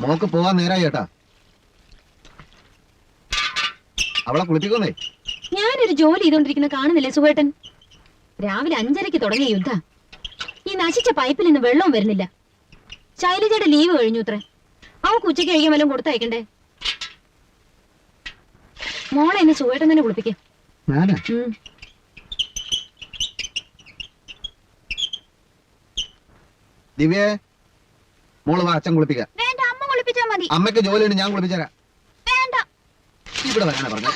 Mock പോവാൻ നേരായി ചേട്ടാ. അവളെ കുളിപ്പിക്കുന്നേ. ഞാനൊരു ജോലി ചെയ്തോണ്ടിരിക്കുന്ന കാണുന്നില്ലേ സുഖേട്ടൻ? രാവിലെ 5:30 തുടങ്ങിയ യുദ്ധ. ഈ നശിച്ച പൈപ്പിൽ നിന്ന് വെള്ളവും വരുന്നില്ല. ശൈലജയുടെ ലീവ് കഴിഞ്ഞു അത്രേ. അവൾക്ക് ഉച്ചയ്ക്ക് കഴിക്കാൻ വല്ലതും കൊടുത്തയക്കണ്ടേ? മോളെ എന്നെ സുഖേട്ടൻ തന്നെ കുളിപ്പിക്കേ. ദിവ്യേ, മോള് വാ, അച്ഛൻ കുളിപ്പിക്കാം. വേണ്ട, അമ്മ കുളിപ്പിച്ചാ മതി. അമ്മയ്ക്ക് ജോലിയുണ്ട്, ഞാൻ കുളിപ്പിച്ചേരാം. വേണ്ട. ഇവിടെ വരാനാ പറഞ്ഞത്.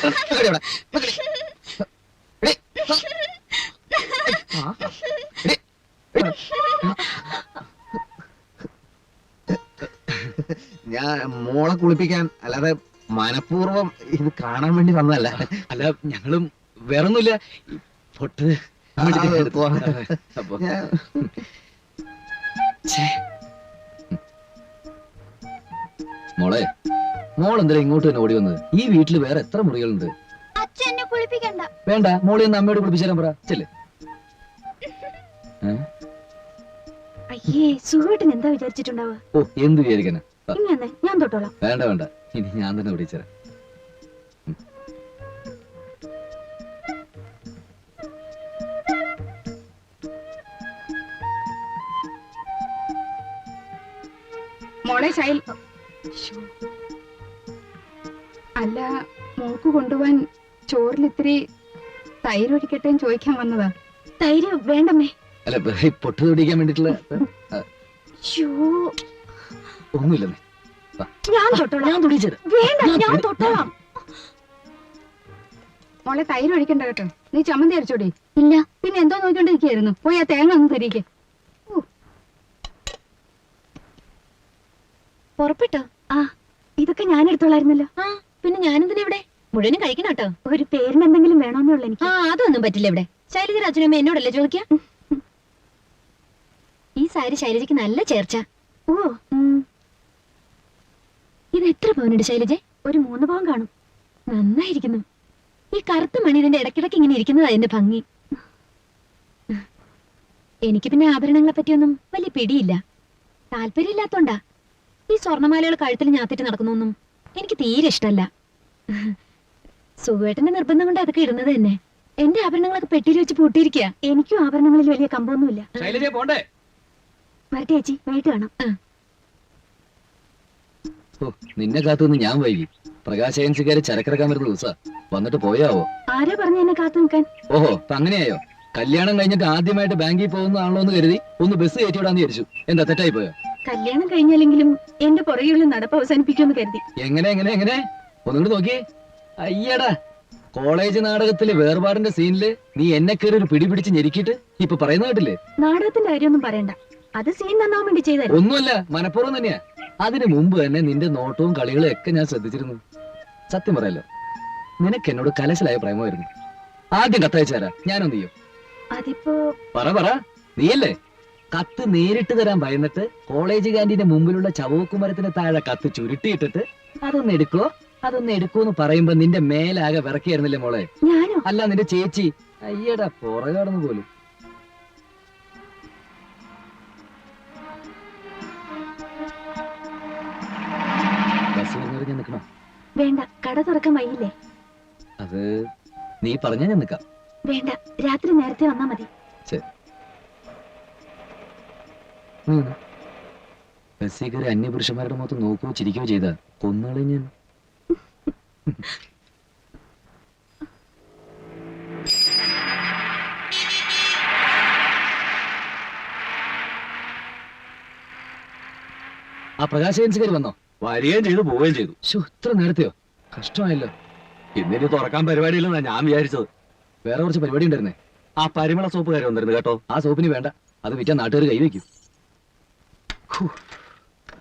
ഞാൻ മോളെ കുളിപ്പിക്കാൻ, അല്ലാതെ മനഃപൂർവ്വം ഇത് കാണാൻ വേണ്ടി വന്നതല്ല. അല്ല, ഞങ്ങളും വേറൊന്നുമില്ല. പൊട്ട് മോളെ, മോളെന്താ ഇങ്ങോട്ട് തന്നെ ഓടി വന്നത്? ഈ വീട്ടിൽ വേറെ എത്ര മുറികളുണ്ട്? അച്ഛനെ കുളിപ്പിക്കണ്ട. വേണ്ട, മോളെ ഒന്ന് അമ്മയോട് കുളിപ്പിച്ചാൻ പറ. ചെല്ലേ. അയ്യേ, സുഖേട്ടൻ എന്താ വിചാരിച്ചിട്ടുണ്ടാവുക? ഓ, എന്ത് വിചാരിക്കാനാ? ഞാൻ തൊട്ടോളാം. വേണ്ട വേണ്ട, ഇനി ഞാൻ തന്നെ വിളിച്ചേരാം. മോളെ ശൈൽ, അല്ല, മോക്ക് കൊണ്ടുപോവാൻ ചോറിൽ ഇത്തിരി തൈര് ഒഴിക്കട്ടെ ചോദിക്കാൻ വന്നതാ. തൈര് വേണ്ടമ്മേ. അല്ല, പൊട്ട് തൊടിക്കാൻ വേണ്ടിട്ടുള്ള ഒന്നുമില്ലെന്നേ. ഞാൻ തൊട്ടോളാം. ഞാൻ തൊടിച്ചേരാം. വേണ്ട, ഞാൻ തൊട്ടോളാം. മോളെ തൈര് ഒഴിക്കണ്ട കേട്ടോ. നീ ചമ്മന്തി അരച്ചോടി. ഇല്ല. പിന്നെ എന്തോ നോക്കിക്കൊണ്ടിരിക്കായിരുന്നു. പോയി ആ തേങ്ങ ഒന്ന് തിരികെ. പുറപ്പെട്ടോ? ആ, ഇതൊക്കെ ഞാൻ എടുത്തോളായിരുന്നല്ലോ. ആ, പിന്നെ ഞാനെന്തിനാ ഇവിടെ? മുഴുവനും കഴിക്കണം കേട്ടോ. ഒരു പേരിന് എന്തെങ്കിലും വേണമെന്നുള്ളൂ എനിക്ക്. ആ, അതൊന്നും പറ്റില്ല ഇവിടെ. ശൈലജയുടെ അച്ഛനമ്മ എന്നോടല്ലേ ചോദിക്കാം. ഈ സാരി ശൈലജയ്ക്ക് നല്ല ചേർച്ച. ഓ, ഇത് എത്ര പവനുണ്ട് ശൈലജ? ഒരു 3 പവൻ കാണും. നന്നായിരിക്കുന്നു. ഈ കറുത്ത മണി ഇതിന്റെ ഇടയ്ക്കിടയ്ക്ക് ഇങ്ങനെ ഇരിക്കുന്നതാ എന്റെ ഭംഗി. എനിക്ക് പിന്നെ ആഭരണങ്ങളെ പറ്റിയൊന്നും വലിയ പിടിയില്ല. താല്പര്യമില്ലാത്തോണ്ടാ. ഈ സ്വർണ്ണമാലകൾ കഴുത്തിൽ ഞാത്തിട്ട് നടക്കുന്നൊന്നും എനിക്ക് തീരെ ഇഷ്ടമല്ല. സുഖേട്ടന്റെ നിർബന്ധം കൊണ്ട് അതൊക്കെ ഇടുന്നത് തന്നെ. എന്റെ ആഭരണങ്ങളൊക്കെ പെട്ടിയിൽ വെച്ച് പൂട്ടിയിരിക്കുക. എനിക്കും ആഭരണങ്ങളിൽ വലിയ കമ്പൊന്നുമില്ല. വരട്ടെ ചേച്ചി, വൈകിട്ട് കാണാം. നിന്നെ കാത്തുനിന്ന് ഞാൻ വൈകി. പ്രകാശ് ഏജൻസിക്കാര് ചരക്കിറക്കാൻ വരുന്ന ദിവസാ. വന്നിട്ട് പോയാവോ? ആരാ പറഞ്ഞു എന്നെ കാത്തു നിൽക്കാൻ? ഓഹോ, അങ്ങനെയായോ? കല്യാണം കഴിഞ്ഞിട്ട് ആദ്യമായിട്ട് ബാങ്കിൽ പോകുന്നതാണല്ലോ എന്ന് കരുതി ഒന്ന് ബസ് കയറ്റിവിടാന്ന് വിചാരിച്ചു. എന്താ തെറ്റായി പോയോ? കല്യാണം കഴിഞ്ഞാലെങ്കിലും എന്റെ പുറകെയുള്ള നടപ്പ് അവസാനിപ്പിക്കുമെന്ന് കരുതി. എങ്ങനെ എങ്ങനെ എങ്ങനെ ഒന്നുകൂടി നോക്കിയേ. അയ്യടാ, കോളേജ് നാടകത്തിലെ വേർപാടിന്റെ സീനില് നീ എന്നെ കയറി ഒരു പിടി പിടിച്ച് ഞെരുക്കിയിട്ട് ഇപ്പൊ പറയുന്ന കേട്ടില്ലേ? നാടകത്തിന്റെ കാര്യമൊന്നും പറയണ്ട. അത് സീൻ നന്നാവാൻ വേണ്ടി ചെയ്തായിരുന്നു. ഒന്നുമല്ല, മനഃപൂർവ്വം തന്നെയാ. അതിനു മുമ്പ് തന്നെ നിന്റെ നോട്ടവും കളികളും ഒക്കെ ഞാൻ ശ്രദ്ധിച്ചിരുന്നു. സത്യം പറയല്ലോ, നിനക്ക് എന്നോട് കലശലായ പ്രേമമായിരുന്നു. ആദ്യം കത്തയച്ചാരാ? ഞാനൊന്ന് ചെയ്യും. അതിപ്പോ പറ, നീയല്ലേ? കത്ത് നേരിട്ട് തരാൻ ഭയന്നിട്ട് കോളേജ് ക്യാന്റീന്റെ മുമ്പിലുള്ള ചവക്കുമരത്തിന് താഴെ കത്ത് ചുരുട്ടിയിട്ടിട്ട് അതൊന്ന് എടുക്കൂന്ന് പറയുമ്പോ നിന്റെ മേലാകെ വിറക്കിയായിരുന്നില്ലേ മോളെ? ഞാനോ? അല്ല, നിന്റെ ചേച്ചി. അയ്യടാ, പുറകടന്നു പോലും. ബസ് വന്നവരെ ഞാൻ നിൽക്കണോ? വേണ്ട, കട തുറക്കാൻ വൈകില്ലേ? അത് നീ പറഞ്ഞാ ഞാൻ നിൽക്കാം. വേണ്ട, രാത്രി നേരത്തെ വന്നാ മതി. ശരി. ബസ്സിൽ കയറി അന്യപുരുഷന്മാരുടെ മുഖത്ത് നോക്കുകയോ ചിരിക്കുകയോ ചെയ്താ കൊന്നുകളെ ഞാൻ. ആ പ്രകാശ് ഏജൻസിക്കാർ വന്നോ? വരികയും ചെയ്തു, പോവുകയും ചെയ്തു. ഇത്ര നേരത്തെയോ? കഷ്ടമായല്ലോ. ഇന്നിനി തുറക്കാൻ പരിപാടിയില്ലെന്നാ ഞാൻ വിചാരിച്ചത്. വേറെ കുറച്ച് പരിപാടി ഉണ്ടായിരുന്നേ. ആ പരിമള സോപ്പ് കാര്യം വന്നിരുന്നു കേട്ടോ. ആ സോപ്പിന് വേണ്ട, അത് വിറ്റാൻ നാട്ടുകാർ കൈവയ്ക്കും.